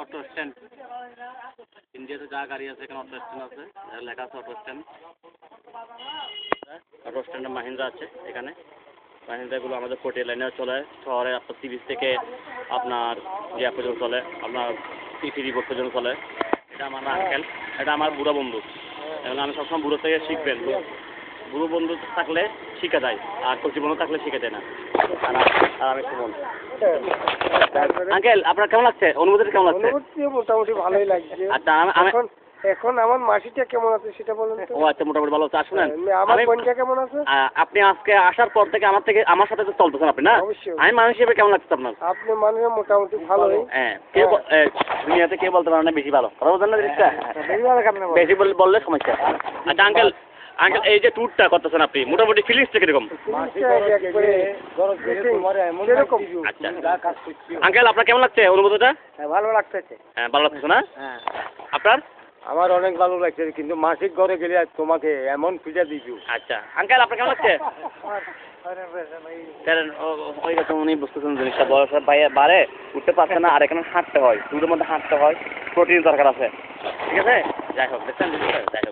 Auto stand ইন্ডিয়াতে যা গাড়ি আছে এখানে অটো স্ট্যান্ড আছে, লেখা আছে অটো স্ট্যান্ড। অটো স্ট্যান্ডে মাহিন্দ্রা আছে এখানে। মাহিন্দ্রাগুলো আমাদের কোর্টের লাইনে চলে, শহরে আপনার সি বিচ থেকে আপনার ইয়া পর্যন্ত চলে, আপনার ফেরি বোট পর্যন্ত চলে। এটা আমার আঙ্কেল, এটা আমার বুড়ো বন্ধু। এবং আমি সবসময় বুড়ো থেকে শিখবেন, বুড়ো বন্ধু থাকলে শিখে যায়, আর কচি বন্ধু থাকলে শিখে যায় না। আর আমি সুমন। আঙ্কেল আপনার কেমন লাগছে, অনুভূতিটা কেমন লাগছে? অনুভূতি মোটামুটি ভালোই লাগছে। আচ্ছা এখন আমার মাসিটা কেমন আছে সেটা বলুন তো। ও আচ্ছা, মোটামুটি ভালো আছে। আর শুনেন, আমার বোনটা কেমন আছে? আপনি আজকে আসার পর থেকে আমার সাথে তো চলতেছেন আপনি না? অবশ্যই। আমি মানুষ হিসেবে কেমন লাগছে আপনার? আপনি মানুষ মোটামুটি ভালোই। হ্যাঁ, দুনিয়াতে কে বলতে পারে না বেশি ভালো, কথা বলছেন না জিনিসটা? বেশি বললে সমস্যা। আচ্ছা আঙ্কেল, এই যে ট্যুরটা করতেছেন আপনি, মোটামুটি ফিলিংসটা কিরকম? আচ্ছা আঙ্কেল আপনার কেমন লাগছে অনুভূতিটা? ভালো লাগতেছে। হ্যাঁ ভালো লাগছে না? হ্যাঁ আপনার? আমার অনেক ভালো লাগছে, কিন্তু মাসিক ঘরে গেলে তোমাকে এমন পিজা দিবি। আচ্ছা আঙ্কেল আপনার কেমন লাগছে? ওই রকম উনি বুঝতেছেন জিনিসটা, বয়স বাড়ে, উঠতে পারছে না, আর এখানে হাঁটতে হয়, ট্যুরের মধ্যে হাঁটতে হয়, প্রোটিন দরকার আছে, ঠিক আছে? যাই হোক দেখছেন, যাই হোক।